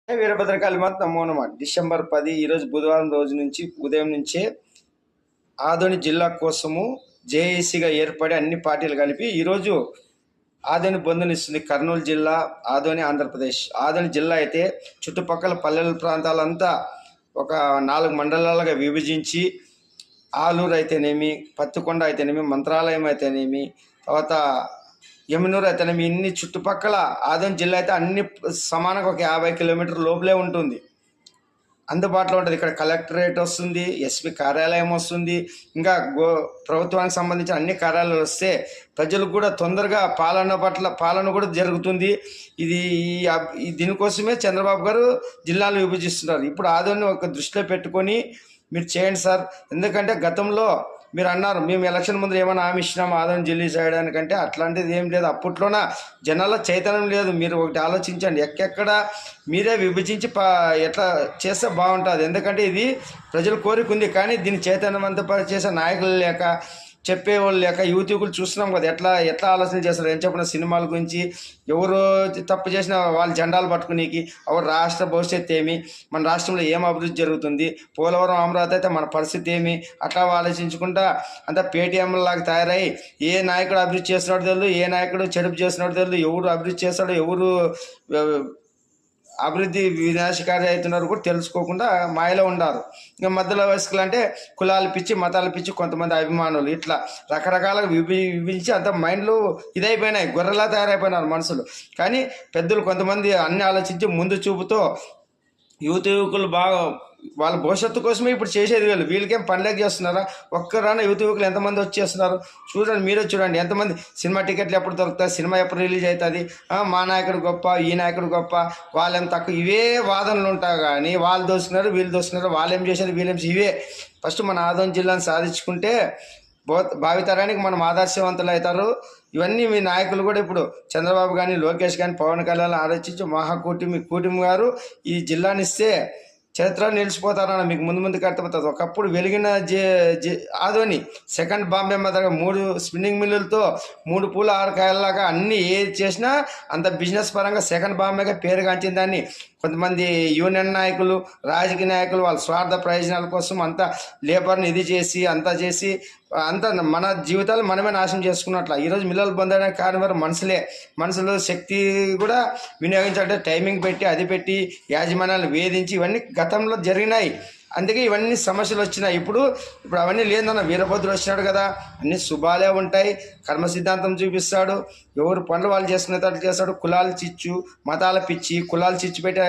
వీరభద్రకాళి మాత నమో నమః. డిసెంబర్ 10 ఈరోజు బుధవారం రోజు నుంచి ఉదయం నుంచే ఆదోని జిల్లా కోసము జేఏసీగా ఏర్పడి అన్ని పార్టీలు కలిపి ఈరోజు ఆదోని బంధునిస్తుంది. కర్నూలు జిల్లా ఆదోని ఆంధ్రప్రదేశ్. ఆదోని జిల్లా అయితే చుట్టుపక్కల పల్లెల ప్రాంతాలంతా ఒక 4 మండలాలుగా విభజించి ఆలూరు అయితేనేమి, పత్తికొండ అయితేనేమి, మంత్రాలయం అయితేనేమి, తర్వాత యమునూరు అయితేనేమి, ఇన్ని చుట్టుపక్కల ఆదోని జిల్లా అయితే అన్ని సమానంగా ఒక 50 కిలోమీటర్ లోపలే ఉంటుంది, అందుబాటులో ఉంటుంది. ఇక్కడ కలెక్టరేట్ వస్తుంది, ఎస్పీ కార్యాలయం వస్తుంది, ఇంకా ప్రభుత్వానికి సంబంధించిన అన్ని కార్యాలయాలు వస్తే ప్రజలకు కూడా తొందరగా పాలన కూడా జరుగుతుంది. ఇది దీనికోసమే చంద్రబాబు గారు జిల్లాలు విభజిస్తున్నారు. ఇప్పుడు ఆదోని ఒక దృష్టిలో పెట్టుకొని మీరు చేయండి సార్. ఎందుకంటే గతంలో మీరు అన్నారు మేము ఎలక్షన్ ముందు ఏమైనా హామీ ఇచ్చినాం ఆదోని జిల్లా చేయడానికంటే, అట్లాంటిది ఏం లేదు. అప్పట్లోన జనాల చైతన్యం లేదు. మీరు ఒకటి ఆలోచించండి, ఎక్కడెక్కడ మీరే విభజించి ఎట్లా చేస్తే బాగుంటుంది. ఎందుకంటే ఇది ప్రజల కోరిక ఉంది, కానీ దీన్ని చైతన్యవంతం చేసే నాయకులు లేక, చెప్పేవాళ్ళు లేక, యువకులు చూస్తున్నాం కదా ఎట్లా ఆలోచన చేస్తారు. ఏం చెప్పిన సినిమాల గురించి ఎవరు తప్పు చేసినా వాళ్ళు జెండాలు పట్టుకునేకి, ఎవరు రాష్ట్ర భవిష్యత్తు ఏమి, మన రాష్ట్రంలో ఏం అభివృద్ధి జరుగుతుంది, పోలవరం అమరావతి అయితే మన పరిస్థితి ఏమి, అట్లా ఆలోచించుకుంటా అంతా పేటీఎం లాగా తయారై ఏ నాయకుడు అభివృద్ధి చేస్తున్నాడో తెలియదు, ఏ నాయకుడు చెడుపు చేస్తున్నాడో తెలియదు, ఎవరు అభివృద్ధి చేస్తాడో ఎవరు అభివృద్ధి వినాశకారి అవుతున్నారు కూడా తెలుసుకోకుండా మాయలో ఉన్నారు. ఇంకా మధ్యలో వయస్కులు అంటే కులాలు పిచ్చి, మతాలు పిచ్చి, కొంతమంది అభిమానులు, ఇట్లా రకరకాలుగా విభజించి అంత మైండ్లు ఇదైపోయినాయి, గొర్రెలా తయారైపోయినారు మనుషులు. కానీ పెద్దలు కొంతమంది అన్ని ఆలోచించి ముందు చూపుతో యువకులు బాగా వాళ్ళ భవిష్యత్తు కోసమే ఇప్పుడు చేసేది. వీళ్ళకేం పనిలేక చేస్తున్నారా? ఒక్కరాన యువకులు ఎంతమంది వచ్చేస్తున్నారు చూడండి, మీరే చూడండి. ఎంతమంది సినిమా టికెట్లు ఎప్పుడు దొరుకుతాయి, సినిమా ఎప్పుడు రిలీజ్ అవుతుంది, మా నాయకుడు గొప్ప, ఈ నాయకుడు గొప్ప, వాళ్ళేం తక్కువ, ఇవే వాదనలు ఉంటాయి. కానీ వాళ్ళు దోస్తున్నారు, వీళ్ళు దోస్తున్నారు, వాళ్ళేం చేశారు, వీళ్ళేం, ఇవే. ఫస్ట్ మన ఆదోని జిల్లాను సాధించుకుంటే భావితరానికి మనం ఆదర్శవంతులు అవుతారు. ఇవన్నీ మీ నాయకులు కూడా ఇప్పుడు చంద్రబాబు కానీ, లోకేష్ కానీ, పవన్ కళ్యాణ్ ఆలోచించి కూటమి గారు ఈ జిల్లాని ఇస్తే చరిత్ర నిలిచిపోతారన్న మీకు ముందుకు అర్థమవుతుంది. ఒకప్పుడు వెలిగిన ఆదోని సెకండ్ బాంబే మాదిరిగా 3 స్పిన్నింగ్ మిల్లులతో 3 పూల 6 కాయల్లాగా అన్నీ ఏది చేసినా అంత బిజినెస్ పరంగా సెకండ్ బాంబేగా పేరుగాంచిన దాన్ని కొంతమంది యూనియన్ నాయకులు, రాజకీయ నాయకులు వాళ్ళ స్వార్థ ప్రయోజనాల కోసం అంతా లేబర్ని ఇది చేసి అంతా చేసి అంతా మన జీవితాలు మనమే నాశనం చేసుకున్నట్ల. ఈరోజు మిల్లలు బంద్ అనే కారణం మనుషులు శక్తి కూడా వినియోగించాలంటే టైమింగ్ పెట్టి అది పెట్టి యాజమాన్యాలను వేధించి ఇవన్నీ గతంలో జరిగినాయి. అందుకే ఇవన్నీ సమస్యలు వచ్చినాయి. ఇప్పుడు అవన్నీ లేదన్న వీరభద్రుడు వచ్చినాడు కదా, అన్ని శుభాలే ఉంటాయి. కర్మ సిద్ధాంతం చూపిస్తాడు, ఎవరు పనులు వాళ్ళు చేసుకునేటట్లు చేస్తాడు. కులాలు చిచ్చు, మతాల పిచ్చి, కులాలు చిచ్చు పెట్టే